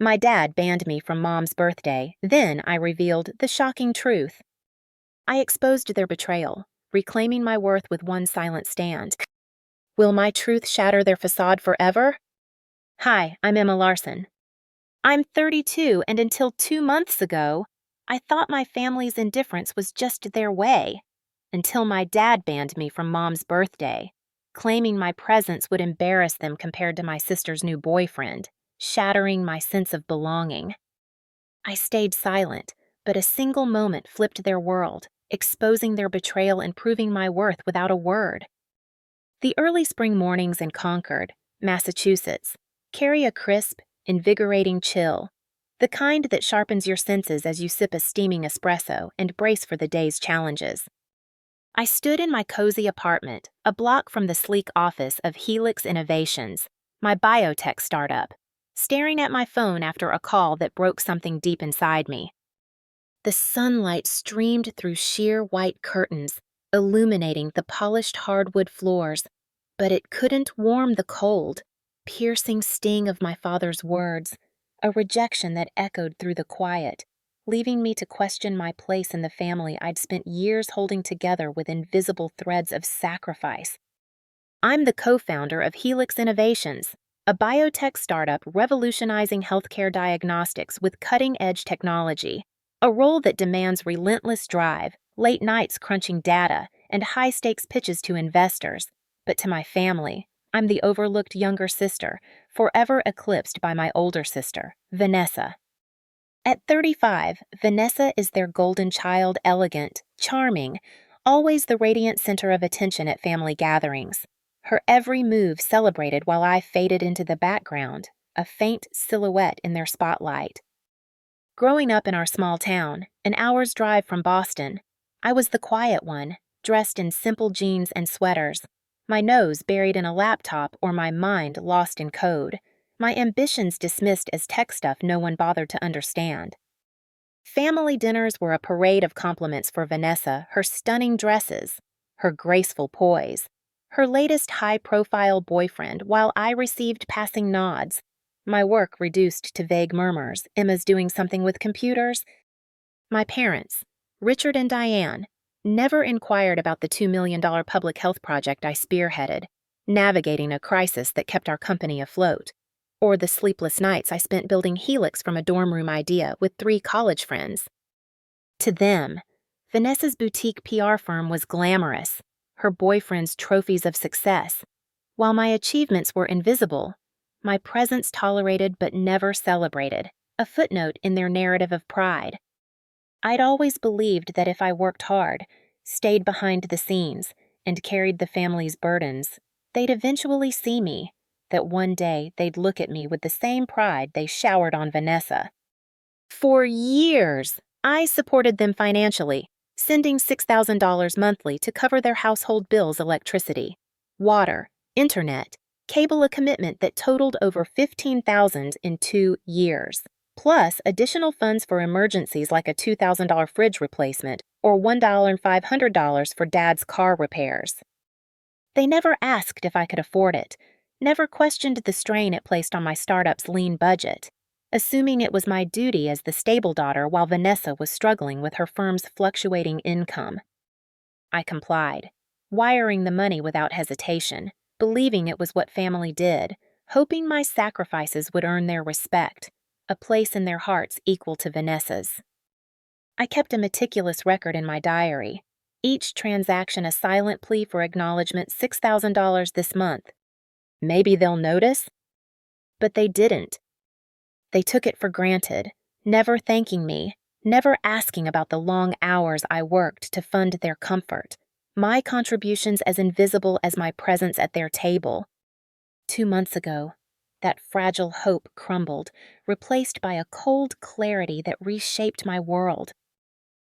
My dad banned me from Mom's birthday. Then I revealed the shocking truth. I exposed their betrayal, reclaiming my worth with one silent stand. Will my truth shatter their facade forever? Hi, I'm Emma Larson. I'm 32, and until 2 months ago, I thought my family's indifference was just their way. Until my dad banned me from Mom's birthday, claiming my presence would embarrass them compared to my sister's new boyfriend, shattering my sense of belonging. I stayed silent, but a single moment flipped their world, exposing their betrayal and proving my worth without a word. The early spring mornings in Concord, Massachusetts, carry a crisp, invigorating chill, the kind that sharpens your senses as you sip a steaming espresso and brace for the day's challenges. I stood in my cozy apartment, a block from the sleek office of Helix Innovations, my biotech startup, staring at my phone after a call that broke something deep inside me. The sunlight streamed through sheer white curtains, illuminating the polished hardwood floors, but it couldn't warm the cold, piercing sting of my father's words, a rejection that echoed through the quiet, leaving me to question my place in the family I'd spent years holding together with invisible threads of sacrifice. I'm the co-founder of Helix Innovations, a biotech startup revolutionizing healthcare diagnostics with cutting-edge technology, a role that demands relentless drive, late nights crunching data, and high-stakes pitches to investors. But to my family, I'm the overlooked younger sister, forever eclipsed by my older sister, Vanessa. At 35, Vanessa is their golden child, elegant, charming, always the radiant center of attention at family gatherings. Her every move celebrated while I faded into the background, a faint silhouette in their spotlight. Growing up in our small town, an hour's drive from Boston, I was the quiet one, dressed in simple jeans and sweaters, my nose buried in a laptop or my mind lost in code, my ambitions dismissed as tech stuff no one bothered to understand. Family dinners were a parade of compliments for Vanessa, her stunning dresses, her graceful poise, her latest high-profile boyfriend, while I received passing nods, my work reduced to vague murmurs. Emma's doing something with computers. My parents, Richard and Diane, never inquired about the $2 million public health project I spearheaded, navigating a crisis that kept our company afloat, or the sleepless nights I spent building Helix from a dorm room idea with 3 college friends. To them, Vanessa's boutique PR firm was glamorous, her boyfriend's trophies of success, while my achievements were invisible, my presence tolerated but never celebrated, a footnote in their narrative of pride. I'd always believed that if I worked hard, stayed behind the scenes, and carried the family's burdens, they'd eventually see me, that one day they'd look at me with the same pride they showered on Vanessa. For years, I supported them financially, sending $6,000 monthly to cover their household bills: electricity, water, internet, cable, a commitment that totaled over $15,000 in 2 years, plus additional funds for emergencies like a $2,000 fridge replacement or $1,500 for Dad's car repairs. They never asked if I could afford it, never questioned the strain it placed on my startup's lean budget, assuming it was my duty as the stable daughter while Vanessa was struggling with her firm's fluctuating income. I complied, wiring the money without hesitation, believing it was what family did, hoping my sacrifices would earn their respect, a place in their hearts equal to Vanessa's. I kept a meticulous record in my diary, each transaction a silent plea for acknowledgement: $6,000 this month. Maybe they'll notice? But they didn't. They took it for granted, never thanking me, never asking about the long hours I worked to fund their comfort, my contributions as invisible as my presence at their table. 2 months ago, that fragile hope crumbled, replaced by a cold clarity that reshaped my world.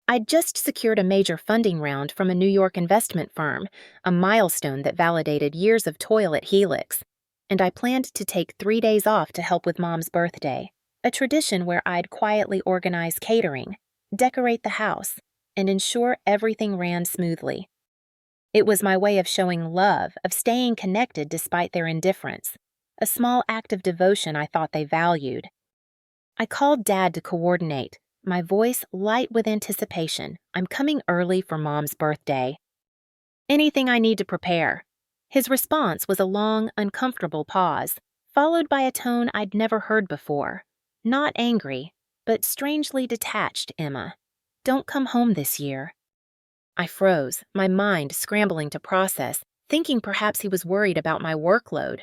I'd just secured a major funding round from a New York investment firm, a milestone that validated years of toil at Helix, and I planned to take 3 days off to help with Mom's birthday, a tradition where I'd quietly organize catering, decorate the house, and ensure everything ran smoothly. It was my way of showing love, of staying connected despite their indifference, a small act of devotion I thought they valued. I called Dad to coordinate, my voice light with anticipation. I'm coming early for Mom's birthday. Anything I need to prepare. His response was a long, uncomfortable pause, followed by a tone I'd never heard before. Not angry, but strangely detached, Emma. Don't come home this year. I froze, my mind scrambling to process, thinking perhaps he was worried about my workload.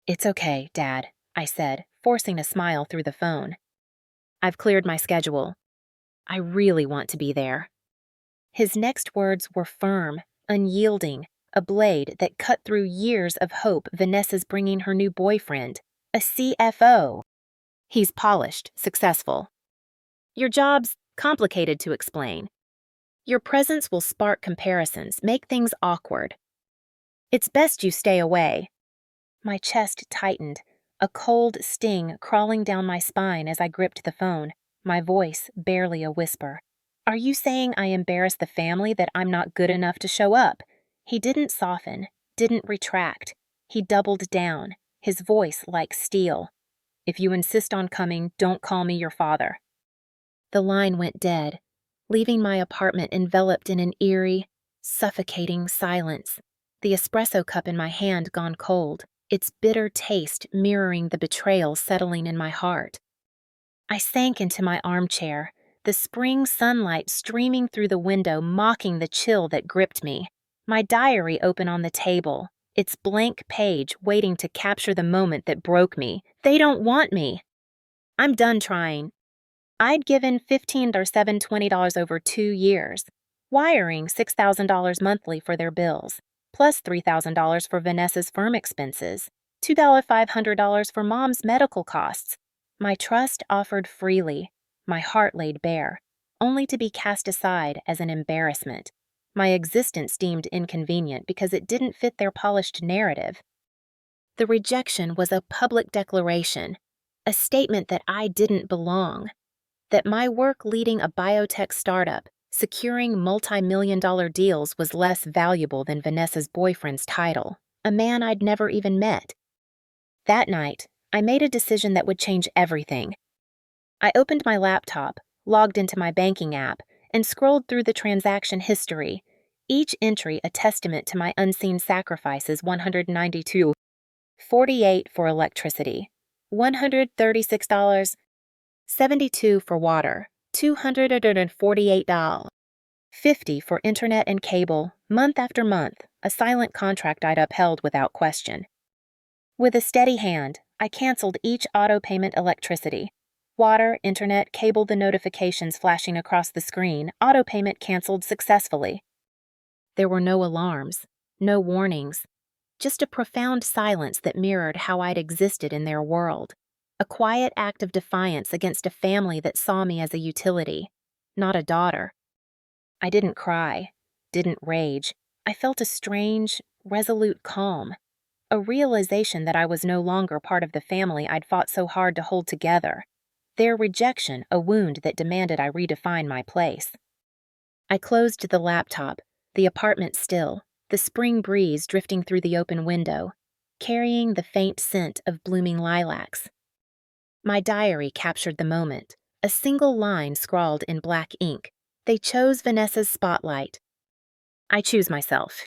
It's okay, Dad, I said, forcing a smile through the phone. I've cleared my schedule. I really want to be there. His next words were firm, unyielding, a blade that cut through years of hope Vanessa's bringing her new boyfriend, a CFO. He's polished, successful. Your job's complicated to explain. Your presence will spark comparisons, make things awkward. It's best you stay away. My chest tightened, a cold sting crawling down my spine as I gripped the phone, my voice barely a whisper. Are you saying I embarrass the family that I'm not good enough to show up? He didn't soften, didn't retract. He doubled down, his voice like steel. If you insist on coming, don't call me your father. The line went dead, leaving my apartment enveloped in an eerie, suffocating silence. The espresso cup in my hand gone cold, its bitter taste mirroring the betrayal settling in my heart. I sank into my armchair, the spring sunlight streaming through the window mocking the chill that gripped me. My diary open on the table, its blank page waiting to capture the moment that broke me. They don't want me. I'm done trying. I'd given $15 or $20 over 2 years, wiring $6,000 monthly for their bills, plus $3,000 for Vanessa's firm expenses, $2,500 for Mom's medical costs. My trust offered freely, my heart laid bare, only to be cast aside as an embarrassment. My existence deemed inconvenient because it didn't fit their polished narrative. The rejection was a public declaration, a statement that I didn't belong, that my work leading a biotech startup, securing multi-million-dollar deals was less valuable than Vanessa's boyfriend's title, a man I'd never even met. That night, I made a decision that would change everything. I opened my laptop, logged into my banking app, and scrolled through the transaction history, each entry a testament to my unseen sacrifices. $192.48 for electricity, $136.72 for water, $248.50 for internet and cable, month after month, a silent contract I'd upheld without question. With a steady hand, I canceled each auto payment electricity. Water, internet, cable, the notifications flashing across the screen, auto payment canceled successfully. There were no alarms, no warnings, just a profound silence that mirrored how I'd existed in their world. A quiet act of defiance against a family that saw me as a utility, not a daughter. I didn't cry, didn't rage. I felt a strange, resolute calm, a realization that I was no longer part of the family I'd fought so hard to hold together. Their rejection, a wound that demanded I redefine my place. I closed the laptop, the apartment still, the spring breeze drifting through the open window, carrying the faint scent of blooming lilacs. My diary captured the moment, a single line scrawled in black ink. They chose Vanessa's spotlight. I choose myself.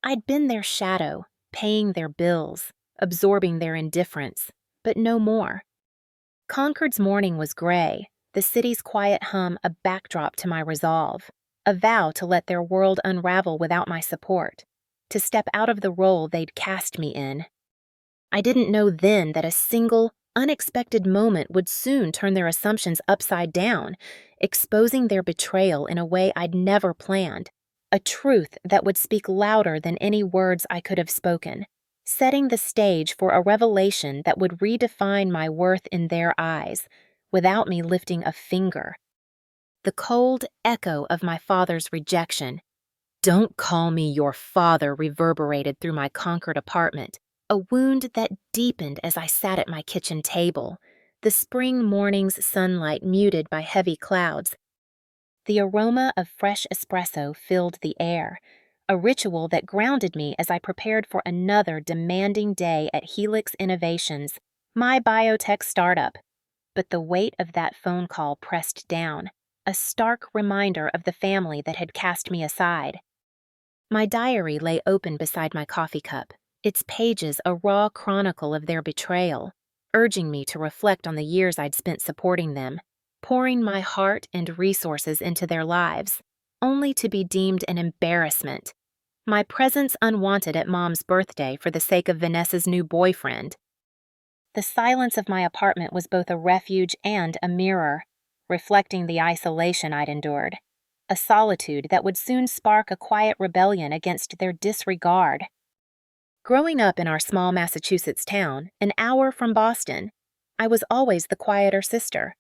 I'd been their shadow, paying their bills, absorbing their indifference, but no more. Concord's morning was gray, the city's quiet hum a backdrop to my resolve, a vow to let their world unravel without my support, to step out of the role they'd cast me in. I didn't know then that a single, unexpected moment would soon turn their assumptions upside down, exposing their betrayal in a way I'd never planned, a truth that would speak louder than any words I could have spoken, setting the stage for a revelation that would redefine my worth in their eyes, without me lifting a finger. The cold echo of my father's rejection, "Don't call me your father," reverberated through my Concord apartment, a wound that deepened as I sat at my kitchen table, the spring morning's sunlight muted by heavy clouds. The aroma of fresh espresso filled the air, a ritual that grounded me as I prepared for another demanding day at Helix Innovations, my biotech startup. But the weight of that phone call pressed down, a stark reminder of the family that had cast me aside. My diary lay open beside my coffee cup, its pages a raw chronicle of their betrayal, urging me to reflect on the years I'd spent supporting them, pouring my heart and resources into their lives, only to be deemed an embarrassment. My presence unwanted at Mom's birthday for the sake of Vanessa's new boyfriend. The silence of my apartment was both a refuge and a mirror, reflecting the isolation I'd endured, a solitude that would soon spark a quiet rebellion against their disregard. Growing up in our small Massachusetts town, an hour from Boston, I was always the quieter sister,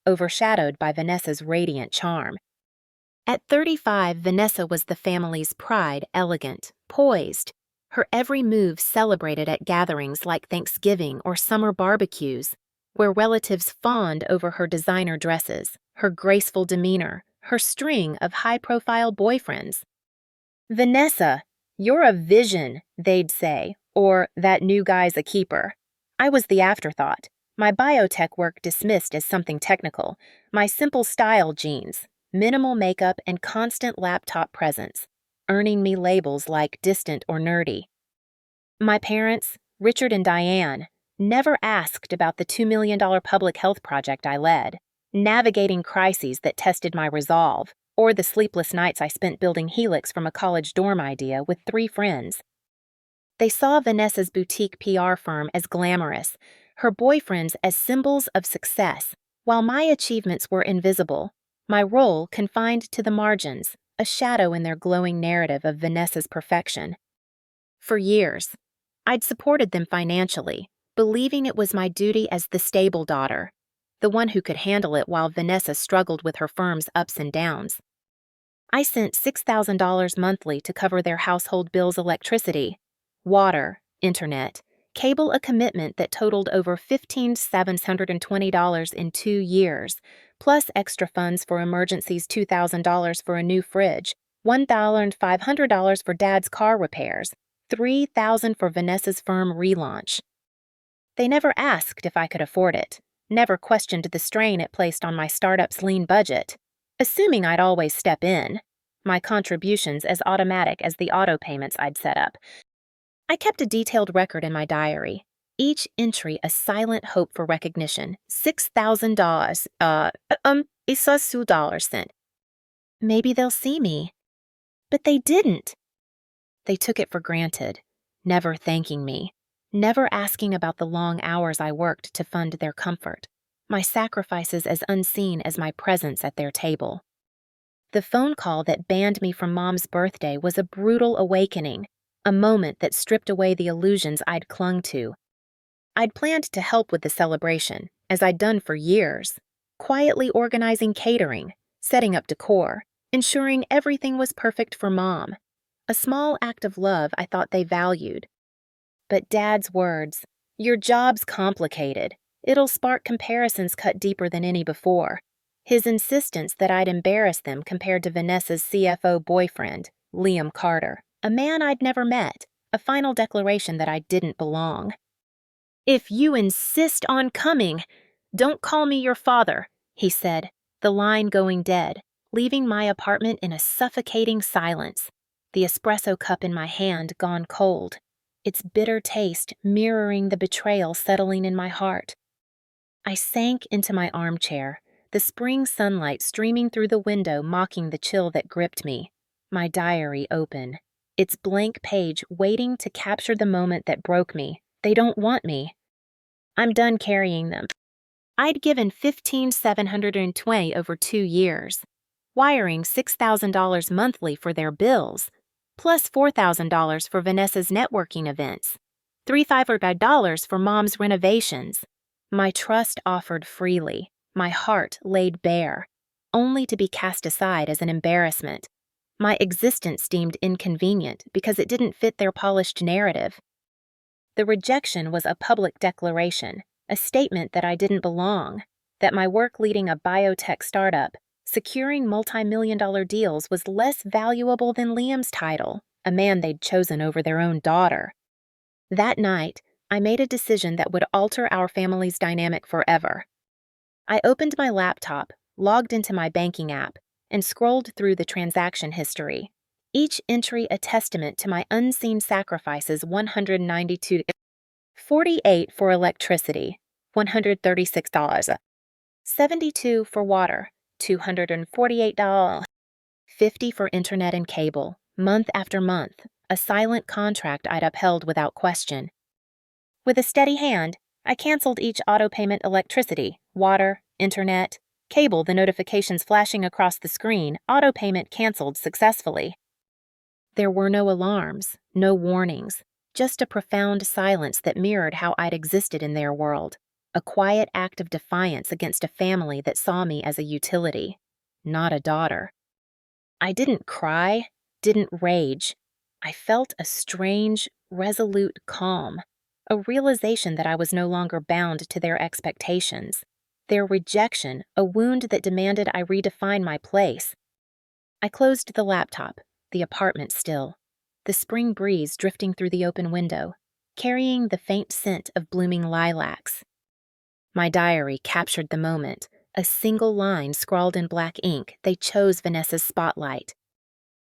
overshadowed by Vanessa's radiant charm. At 35, Vanessa was the family's pride, elegant, poised, her every move celebrated at gatherings like Thanksgiving or summer barbecues, where relatives fawned over her designer dresses, her graceful demeanor, her string of high-profile boyfriends. "Vanessa, you're a vision," they'd say, or "that new guy's a keeper." I was the afterthought, my biotech work dismissed as something technical, my simple style genes, minimal makeup and constant laptop presence, earning me labels like distant or nerdy. My parents, Richard and Diane, never asked about the $2 million public health project I led, navigating crises that tested my resolve, or the sleepless nights I spent building Helix from a college dorm idea with 3 friends. They saw Vanessa's boutique PR firm as glamorous, her boyfriends as symbols of success, while my achievements were invisible, my role confined to the margins, a shadow in their glowing narrative of Vanessa's perfection. For years, I'd supported them financially, believing it was my duty as the stable daughter, the one who could handle it while Vanessa struggled with her firm's ups and downs. I sent $6,000 monthly to cover their household bills: electricity, water, internet, cable, a commitment that totaled over $15,720 in 2 years, plus extra funds for emergencies: $2,000 for a new fridge, $1,500 for Dad's car repairs, $3,000 for Vanessa's firm relaunch. They never asked if I could afford it, never questioned the strain it placed on my startup's lean budget, assuming I'd always step in, my contributions as automatic as the auto payments I'd set up. I kept a detailed record in my diary, each entry a silent hope for recognition. $6,000, isa su dollars sent. Maybe they'll see me. But they didn't. They took it for granted, never thanking me, never asking about the long hours I worked to fund their comfort, my sacrifices as unseen as my presence at their table. The phone call that banned me from Mom's birthday was a brutal awakening, a moment that stripped away the illusions I'd clung to. I'd planned to help with the celebration, as I'd done for years, quietly organizing catering, setting up decor, ensuring everything was perfect for Mom. A small act of love I thought they valued. But Dad's words, "Your job's complicated. It'll spark comparisons," cut deeper than any before. His insistence that I'd embarrass them compared to Vanessa's CFO boyfriend, Liam Carter, a man I'd never met, a final declaration that I didn't belong. "If you insist on coming, don't call me your father," he said, the line going dead, leaving my apartment in a suffocating silence, the espresso cup in my hand gone cold, its bitter taste mirroring the betrayal settling in my heart. I sank into my armchair, the spring sunlight streaming through the window mocking the chill that gripped me, my diary open, its blank page waiting to capture the moment that broke me. They don't want me. I'm done carrying them. I'd given $15,720 over 2 years, wiring $6,000 monthly for their bills, plus $4,000 for Vanessa's networking events, $3,500 for Mom's renovations. My trust offered freely, my heart laid bare, only to be cast aside as an embarrassment. My existence deemed inconvenient because it didn't fit their polished narrative. The rejection was a public declaration, a statement that I didn't belong, that my work leading a biotech startup, securing multi-million-dollar deals, was less valuable than Liam's title, a man they'd chosen over their own daughter. That night, I made a decision that would alter our family's dynamic forever. I opened my laptop, logged into my banking app, and scrolled through the transaction history. Each entry a testament to my unseen sacrifices. 192 $48 for electricity, $136. 72 for water, $248. 50 for internet and cable, month after month, a silent contract I'd upheld without question. With a steady hand, I canceled each auto payment: electricity, water, internet, cable. The notifications flashing across the screen: auto payment canceled successfully. There were no alarms, no warnings, just a profound silence that mirrored how I'd existed in their world, a quiet act of defiance against a family that saw me as a utility, not a daughter. I didn't cry, didn't rage. I felt a strange, resolute calm, a realization that I was no longer bound to their expectations. Their rejection, a wound that demanded I redefine my place. I closed the laptop, the apartment still, the spring breeze drifting through the open window, carrying the faint scent of blooming lilacs. My diary captured the moment, a single line scrawled in black ink. They chose Vanessa's spotlight.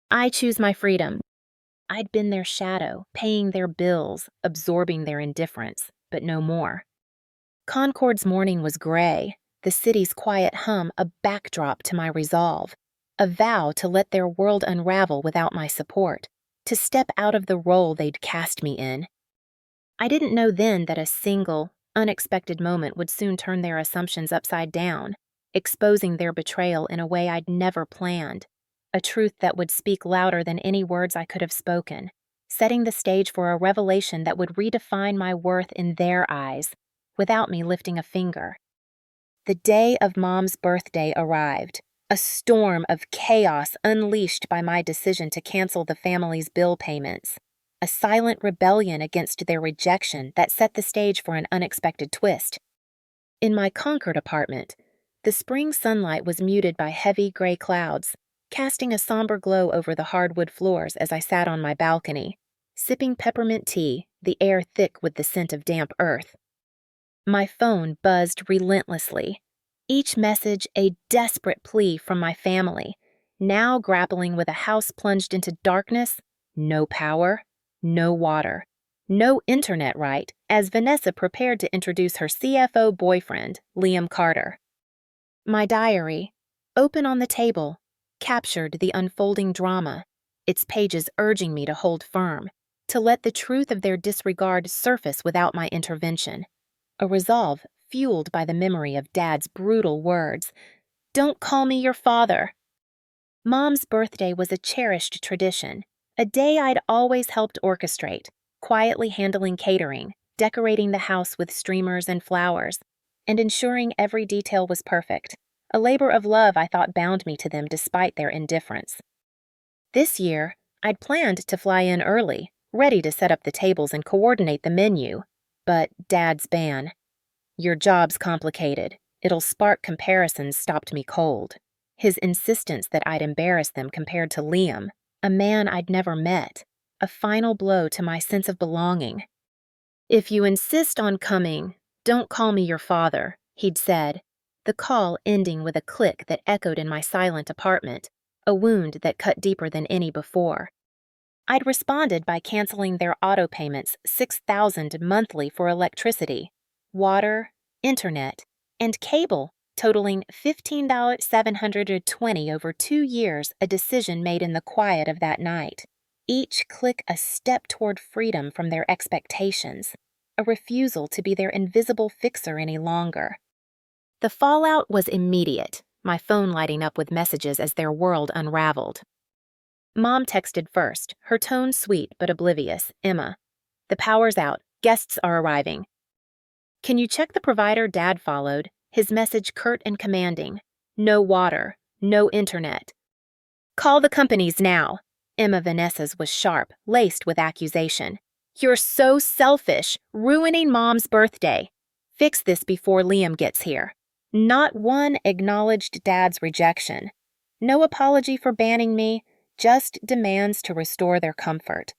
I choose my freedom. I'd been their shadow, paying their bills, absorbing their indifference, but no more. Concord's morning was gray, the city's quiet hum a backdrop to my resolve, a vow to let their world unravel without my support, to step out of the role they'd cast me in. I didn't know then that a single, unexpected moment would soon turn their assumptions upside down, exposing their betrayal in a way I'd never planned, a truth that would speak louder than any words I could have spoken, setting the stage for a revelation that would redefine my worth in their eyes, without me lifting a finger. The day of Mom's birthday arrived, a storm of chaos unleashed by my decision to cancel the family's bill payments, a silent rebellion against their rejection that set the stage for an unexpected twist. In my Concord apartment, the spring sunlight was muted by heavy gray clouds, casting a somber glow over the hardwood floors as I sat on my balcony, sipping peppermint tea, the air thick with the scent of damp earth. My phone buzzed relentlessly, each message a desperate plea from my family, now grappling with a house plunged into darkness, no power, no water, no internet right, as Vanessa prepared to introduce her CFO boyfriend, Liam Carter. My diary, open on the table, captured the unfolding drama, its pages urging me to hold firm, to let the truth of their disregard surface without my intervention. A resolve fueled by the memory of Dad's brutal words, "Don't call me your father." Mom's birthday was a cherished tradition, a day I'd always helped orchestrate, quietly handling catering, decorating the house with streamers and flowers, and ensuring every detail was perfect, a labor of love I thought bound me to them despite their indifference. This year, I'd planned to fly in early, ready to set up the tables and coordinate the menu, but Dad's ban. "Your job's complicated. It'll spark comparisons," stopped me cold. His insistence that I'd embarrass them compared to Liam, a man I'd never met, a final blow to my sense of belonging. "If you insist on coming, don't call me your father," he'd said, the call ending with a click that echoed in my silent apartment, a wound that cut deeper than any before. I'd responded by canceling their auto payments, $6,000 monthly for electricity, water, internet, and cable, totaling $15,720 over 2 years, a decision made in the quiet of that night. Each click a step toward freedom from their expectations, a refusal to be their invisible fixer any longer. The fallout was immediate, my phone lighting up with messages as their world unraveled. Mom texted first, her tone sweet but oblivious. "Emma, the power's out. Guests are arriving." "Can you check the provider?" Dad followed, his message curt and commanding. "No water, no internet." "Call the companies now." Emma Vanessa's was sharp, laced with accusation. "You're so selfish, ruining Mom's birthday. Fix this before Liam gets here." Not one acknowledged Dad's rejection. No apology for banning me, just demands to restore their comfort.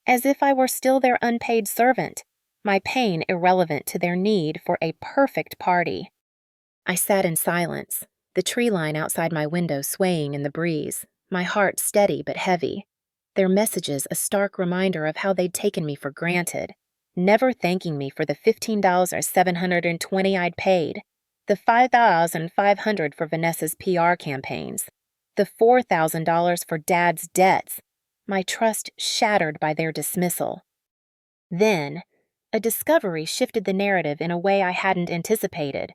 As if I were still their unpaid servant, my pain irrelevant to their need for a perfect party. I sat in silence, the tree line outside my window swaying in the breeze, my heart steady but heavy. Their messages a stark reminder of how they'd taken me for granted, never thanking me for the $15,720 I'd paid, the $5,500 for Vanessa's PR campaigns, the $4,000 for Dad's debts, my trust shattered by their dismissal. Then, a discovery shifted the narrative in a way I hadn't anticipated.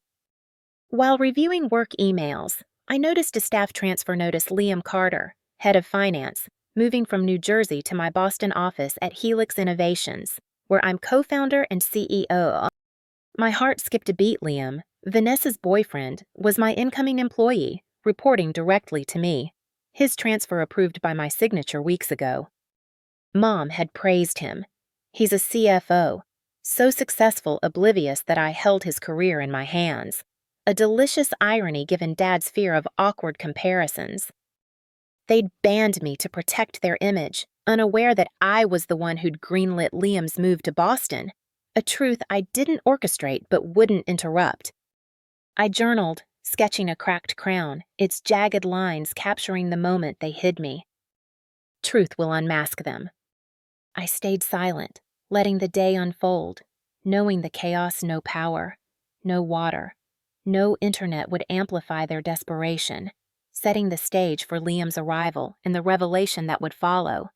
While reviewing work emails, I noticed a staff transfer notice Liam Carter, head of finance, moving from New Jersey to my Boston office at Helix Innovations, where I'm co-founder and CEO. My heart skipped a beat. Liam, Vanessa's boyfriend, was my incoming employee, reporting directly to me, his transfer approved by my signature weeks ago. Mom had praised him. He's a CFO, so successful, oblivious that I held his career in my hands. A delicious irony given Dad's fear of awkward comparisons. They'd banned me to protect their image, unaware that I was the one who'd greenlit Liam's move to Boston, a truth I didn't orchestrate but wouldn't interrupt. I journaled, sketching a cracked crown, its jagged lines capturing the moment they hid me. Truth will unmask them. I stayed silent, letting the day unfold, knowing the chaos no power, no water, no internet would amplify their desperation, setting the stage for Liam's arrival and the revelation that would follow.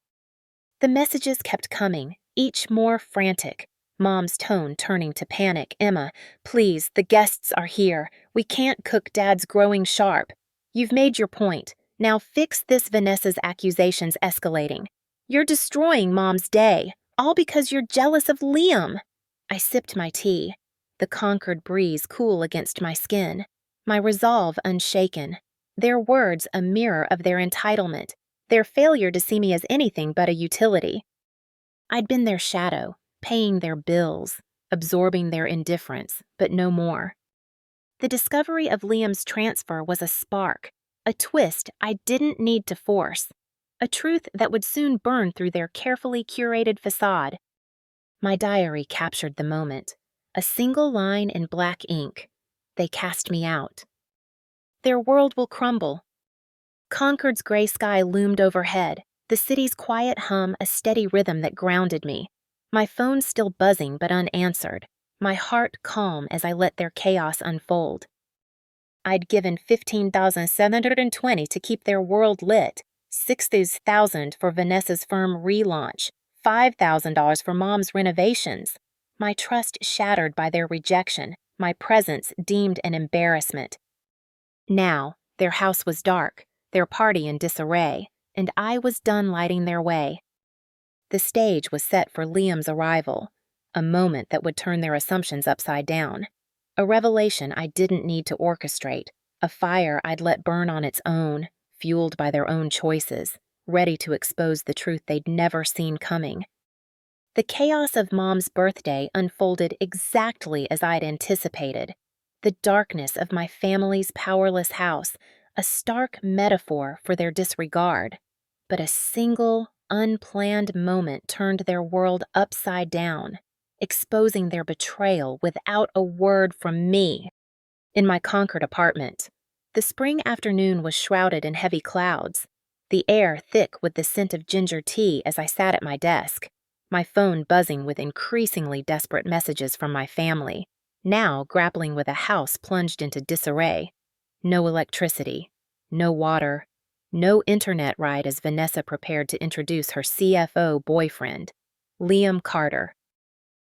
The messages kept coming, each more frantic, Mom's tone turning to panic. Emma, please, the guests are here. We can't cook Dad's growing sharp. You've made your point. Now fix this. Vanessa's accusations escalating. You're destroying Mom's day, all because you're jealous of Liam. I sipped my tea, the Concord breeze cool against my skin, my resolve unshaken. Their words a mirror of their entitlement, their failure to see me as anything but a utility. I'd been their shadow, paying their bills, absorbing their indifference, but no more. The discovery of Liam's transfer was a spark, a twist I didn't need to force, a truth that would soon burn through their carefully curated facade. My diary captured the moment, a single line in black ink. They cast me out. Their world will crumble. Concord's gray sky loomed overhead, the city's quiet hum a steady rhythm that grounded me. My phone still buzzing but unanswered, my heart calm as I let their chaos unfold. I'd given $15,720 to keep their world lit, $60,000 for Vanessa's firm relaunch, $5,000 for Mom's renovations. My trust shattered by their rejection, my presence deemed an embarrassment. Now, their house was dark, their party in disarray, and I was done lighting their way. The stage was set for Liam's arrival, a moment that would turn their assumptions upside down, a revelation I didn't need to orchestrate, a fire I'd let burn on its own, fueled by their own choices, ready to expose the truth they'd never seen coming. The chaos of Mom's birthday unfolded exactly as I'd anticipated. The darkness of my family's powerless house, a stark metaphor for their disregard, but a single, unplanned moment turned their world upside down, exposing their betrayal without a word from me. In my Concord apartment, the spring afternoon was shrouded in heavy clouds, the air thick with the scent of ginger tea as I sat at my desk, my phone buzzing with increasingly desperate messages from my family, now grappling with a house plunged into disarray. No electricity, no water, no internet ride as Vanessa prepared to introduce her CFO boyfriend, Liam Carter.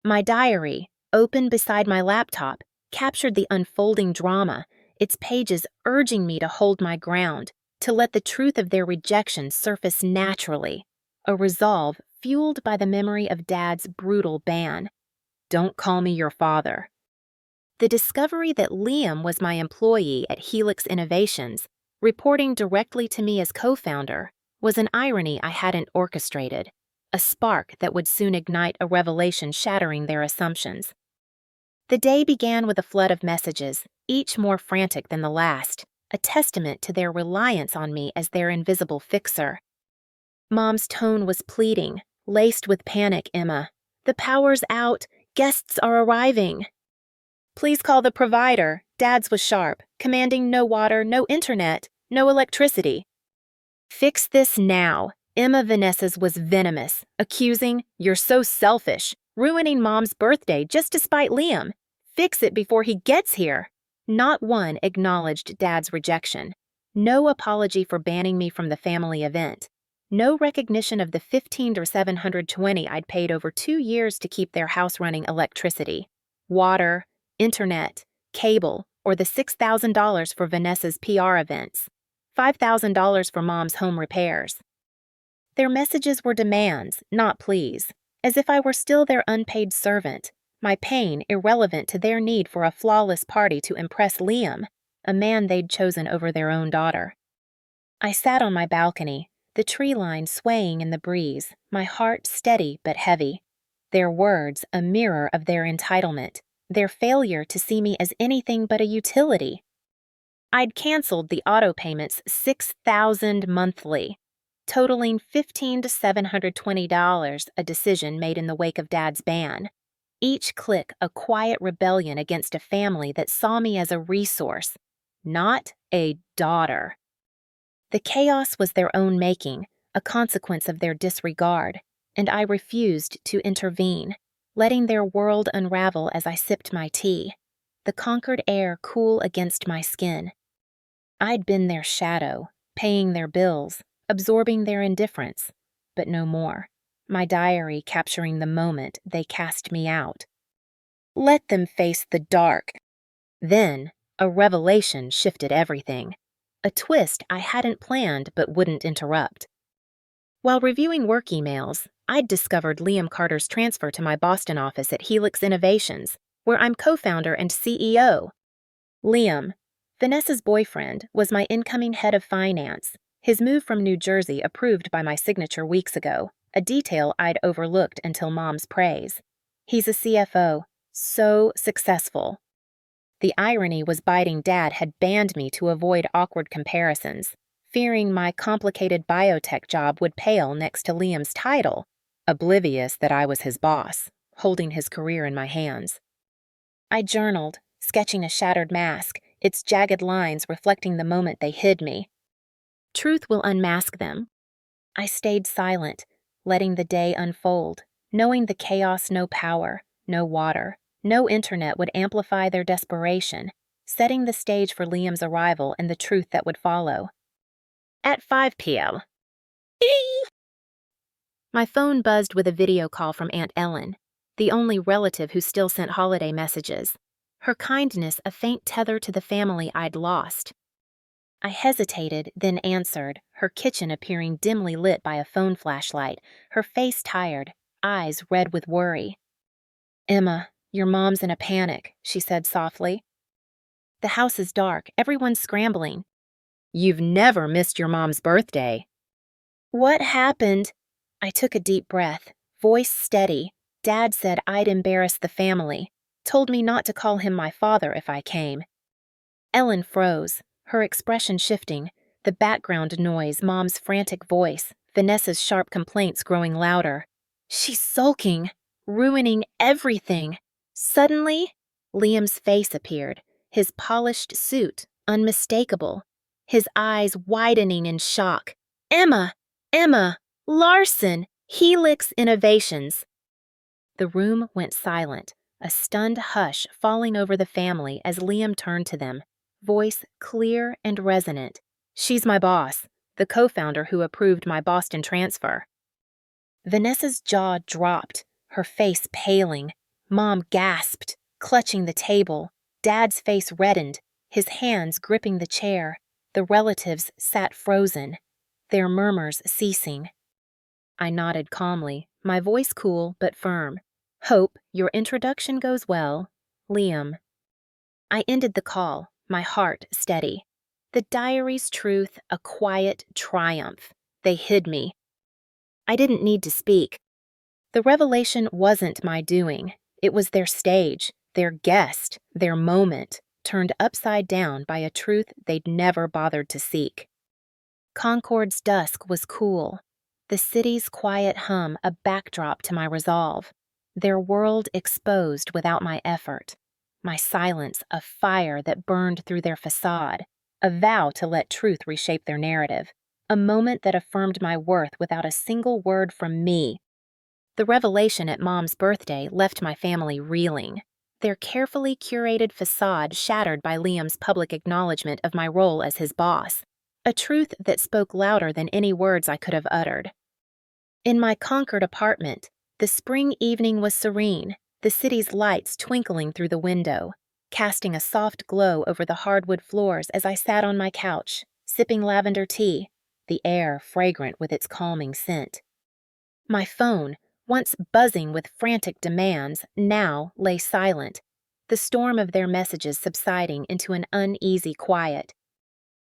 My diary, open beside my laptop, captured the unfolding drama, its pages urging me to hold my ground, to let the truth of their rejection surface naturally, a resolve fueled by the memory of Dad's brutal ban. Don't call me your father. The discovery that Liam was my employee at Helix Innovations, reporting directly to me as co-founder, was an irony I hadn't orchestrated, a spark that would soon ignite a revelation shattering their assumptions. The day began with a flood of messages, each more frantic than the last, a testament to their reliance on me as their invisible fixer. Mom's tone was pleading, laced with panic. Emma, the power's out, guests are arriving. Please call the provider. Dad's was sharp, commanding no water, no internet, no electricity. Fix this now. Emma Vanessa's was venomous, accusing, "You're so selfish," ruining Mom's birthday just to spite Liam. Fix it before he gets here. Not one acknowledged Dad's rejection. No apology for banning me from the family event. No recognition of the $1,500 I'd paid over 2 years to keep their house running electricity, water, internet, cable, or the $6,000 for Vanessa's PR events, $5,000 for Mom's home repairs. Their messages were demands, not pleas, as if I were still their unpaid servant, my pain irrelevant to their need for a flawless party to impress Liam, a man they'd chosen over their own daughter. I sat on my balcony, the tree line swaying in the breeze, my heart steady but heavy. Their words a mirror of their entitlement, their failure to see me as anything but a utility. I'd canceled the auto payments $6,000 monthly, totaling $1,500 to $720, a decision made in the wake of Dad's ban. Each click a quiet rebellion against a family that saw me as a resource, not a daughter. The chaos was their own making, a consequence of their disregard, and I refused to intervene, letting their world unravel as I sipped my tea, the Concord air cool against my skin. I'd been their shadow, paying their bills, absorbing their indifference, but no more. My diary capturing the moment they cast me out. Let them face the dark. Then, a revelation shifted everything. A twist I hadn't planned but wouldn't interrupt. While reviewing work emails, I'd discovered Liam Carter's transfer to my Boston office at Helix Innovations, where I'm co-founder and CEO. Liam, Vanessa's boyfriend, was my incoming head of finance, his move from New Jersey approved by my signature weeks ago, a detail I'd overlooked until Mom's praise. He's a CFO, so successful. The irony was biting Dad had banned me to avoid awkward comparisons, fearing my complicated biotech job would pale next to Liam's title, oblivious that I was his boss, holding his career in my hands. I journaled, sketching a shattered mask, its jagged lines reflecting the moment they hid me. Truth will unmask them. I stayed silent, letting the day unfold, knowing the chaos no power, no water, no internet would amplify their desperation, setting the stage for Liam's arrival and the truth that would follow. At 5 p.m. My phone buzzed with a video call from Aunt Ellen, the only relative who still sent holiday messages. Her kindness a faint tether to the family I'd lost. I hesitated, then answered, her kitchen appearing dimly lit by a phone flashlight, her face tired, eyes red with worry. "Emma, your mom's in a panic," she said softly. "The house is dark, everyone's scrambling." "You've never missed your mom's birthday." "What happened?" I took a deep breath, voice steady. Dad said I'd embarrass the family, told me not to call him my father if I came. Ellen froze, her expression shifting, the background noise, Mom's frantic voice, Vanessa's sharp complaints growing louder. "She's sulking, ruining everything." Suddenly, Liam's face appeared, his polished suit unmistakable, his eyes widening in shock. "Emma! Emma! Larson! Helix Innovations!" The room went silent, a stunned hush falling over the family as Liam turned to them, voice clear and resonant. "She's my boss, the co-founder who approved my Boston transfer." Vanessa's jaw dropped, her face paling. Mom gasped, clutching the table. Dad's face reddened, his hands gripping the chair. The relatives sat frozen, their murmurs ceasing. I nodded calmly, my voice cool but firm. "Hope your introduction goes well, Liam." I ended the call, my heart steady. The diary's truth, a quiet triumph. They hid me. I didn't need to speak. The revelation wasn't my doing. It was their stage, their guest, their moment, turned upside down by a truth they'd never bothered to seek. Concord's dusk was cool, the city's quiet hum a backdrop to my resolve, their world exposed without my effort. my silence a fire that burned through their facade, a vow to let truth reshape their narrative, a moment that affirmed my worth without a single word from me. The revelation at Mom's birthday left my family reeling, their carefully curated facade shattered by Liam's public acknowledgement of my role as his boss, a truth that spoke louder than any words I could have uttered. In my Concord apartment, the spring evening was serene, the city's lights twinkling through the window, casting a soft glow over the hardwood floors as I sat on my couch, sipping lavender tea, the air fragrant with its calming scent. My phone, once buzzing with frantic demands, now lay silent, the storm of their messages subsiding into an uneasy quiet.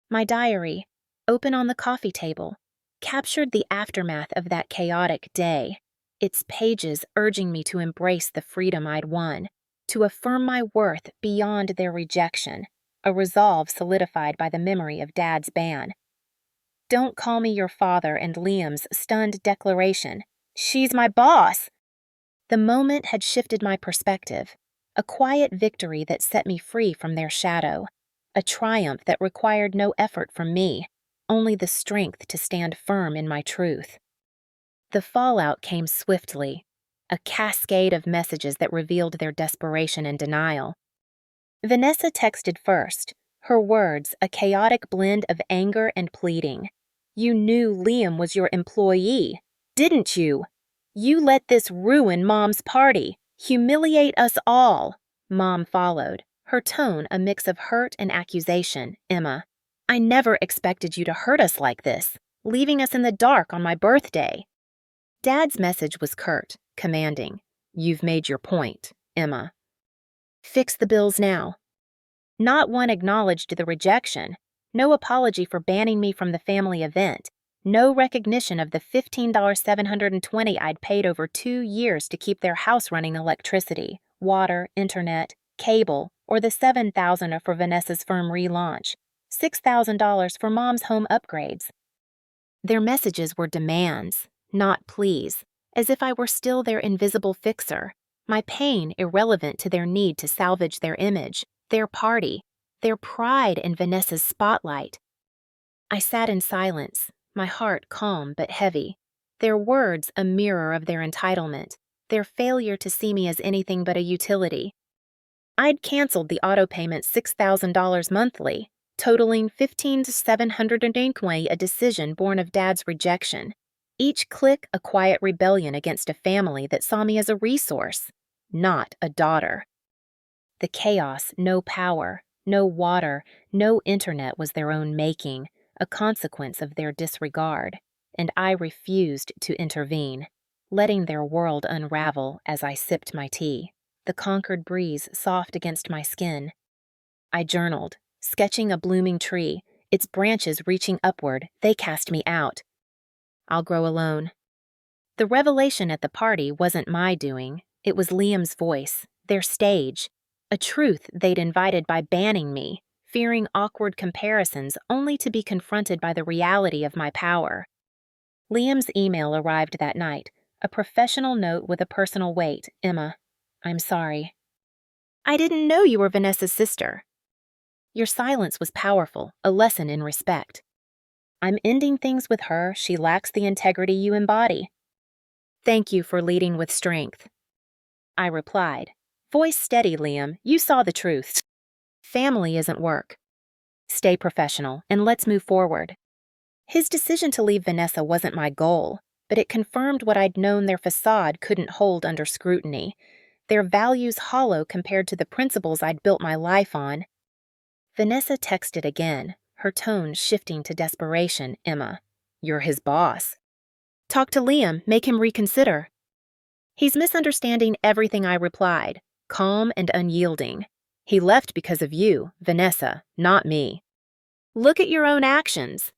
My diary, open on the coffee table, captured the aftermath of that chaotic day, its pages urging me to embrace the freedom I'd won, to affirm my worth beyond their rejection, a resolve solidified by the memory of Dad's ban. "Don't call me your father," and Liam's stunned declaration, "She's my boss!" The moment had shifted my perspective, a quiet victory that set me free from their shadow, a triumph that required no effort from me, only the strength to stand firm in my truth. The fallout came swiftly, a cascade of messages that revealed their desperation and denial. Vanessa texted first, her words a chaotic blend of anger and pleading. "You knew Liam was your employee, didn't you? You let this ruin Mom's party, humiliate us all." Mom followed, her tone a mix of hurt and accusation. "Emma, I never expected you to hurt us like this, leaving us in the dark on my birthday." Dad's message was curt, commanding. "You've made your point, Emma. Fix the bills now." Not one acknowledged the rejection, no apology for banning me from the family event, no recognition of the $15,720 I'd paid over 2 years to keep their house running electricity, water, internet, cable, or the $7,000 for Vanessa's firm relaunch, $6,000 for Mom's home upgrades. Their messages were demands, not pleas, as if I were still their invisible fixer, my pain irrelevant to their need to salvage their image, their party, their pride in Vanessa's spotlight. I sat in silence, my heart calm but heavy, their words a mirror of their entitlement, their failure to see me as anything but a utility. I'd canceled the auto payment $6,000 monthly, totaling $15,720, a decision born of Dad's rejection. Each click a quiet rebellion against a family that saw me as a resource, not a daughter. The chaos, no power, no water, no internet was their own making, a consequence of their disregard, and I refused to intervene, letting their world unravel as I sipped my tea, the Concord breeze soft against my skin. I journaled, sketching a blooming tree, its branches reaching upward, they cast me out. I'll grow alone. The revelation at the party wasn't my doing, it was Liam's voice, their stage, a truth they'd invited by banning me, fearing awkward comparisons only to be confronted by the reality of my power. Liam's email arrived that night, a professional note with a personal weight. "Emma, I'm sorry. I didn't know you were Vanessa's sister. Your silence was powerful, a lesson in respect. I'm ending things with her. She lacks the integrity you embody. Thank you for leading with strength." I replied, "Voice steady, Liam. You saw the truth. Family isn't work. Stay professional, and let's move forward." His decision to leave Vanessa wasn't my goal, but it confirmed what I'd known their facade couldn't hold under scrutiny, their values hollow compared to the principles I'd built my life on. Vanessa texted again, her tone shifting to desperation. "Emma, you're his boss. Talk to Liam, make him reconsider." "He's misunderstanding everything," I replied, calm and unyielding. "He left because of you, Vanessa, not me. Look at your own actions."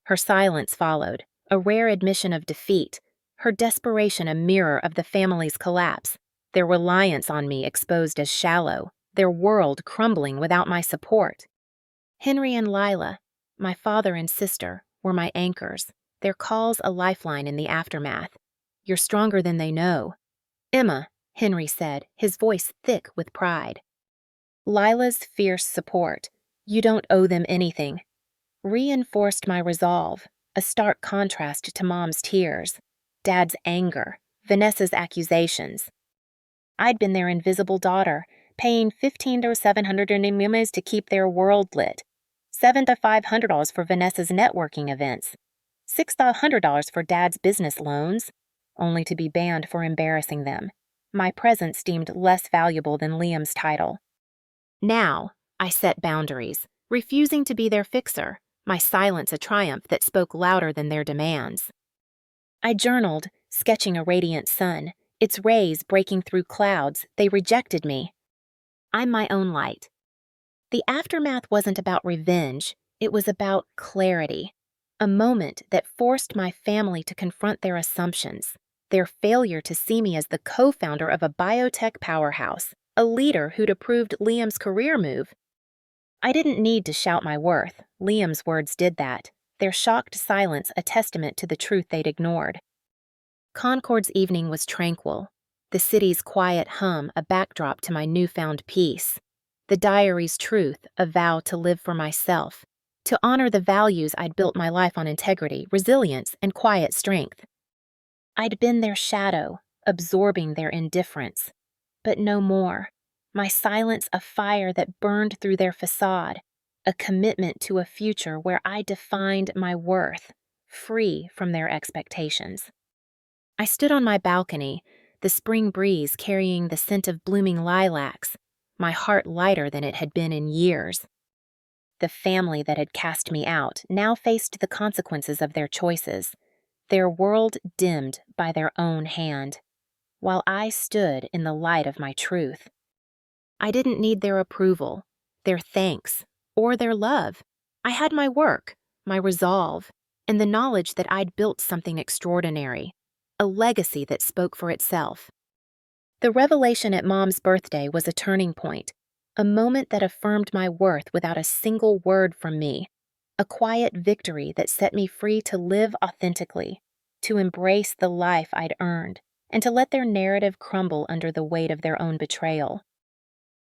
Her silence followed, a rare admission of defeat, her desperation a mirror of the family's collapse, their reliance on me exposed as shallow, their world crumbling without my support. Henry and Lila, my father and sister, were my anchors, their calls a lifeline in the aftermath. "You're stronger than they know." "Emma," Henry said, his voice thick with pride, Lila's fierce support, "You don't owe them anything," reinforced my resolve, a stark contrast to Mom's tears, Dad's anger, Vanessa's accusations. I'd been their invisible daughter, paying 15 to 700 MMs to keep their world lit, $7 to $500 for Vanessa's networking events, $600 for Dad's business loans, only to be banned for embarrassing them. My presence deemed less valuable than Liam's title. Now, I set boundaries, refusing to be their fixer, my silence a triumph that spoke louder than their demands. I journaled, sketching a radiant sun, its rays breaking through clouds. They rejected me. I'm my own light. The aftermath wasn't about revenge, it was about clarity, a moment that forced my family to confront their assumptions, their failure to see me as the co-founder of a biotech powerhouse, a leader who'd approved Liam's career move. I didn't need to shout my worth. Liam's words did that, their shocked silence a testament to the truth they'd ignored. Concord's evening was tranquil, the city's quiet hum a backdrop to my newfound peace, the diary's truth a vow to live for myself, to honor the values I'd built my life on: integrity, resilience, and quiet strength. I'd been their shadow, absorbing their indifference, but no more. My silence a fire that burned through their facade, a commitment to a future where I defined my worth, free from their expectations. I stood on my balcony, the spring breeze carrying the scent of blooming lilacs, my heart lighter than it had been in years. The family that had cast me out now faced the consequences of their choices, their world dimmed by their own hand, while I stood in the light of my truth. I didn't need their approval, their thanks, or their love. I had my work, my resolve, and the knowledge that I'd built something extraordinary, a legacy that spoke for itself. The revelation at Mom's birthday was a turning point, a moment that affirmed my worth without a single word from me, a quiet victory that set me free to live authentically, to embrace the life I'd earned, and to let their narrative crumble under the weight of their own betrayal.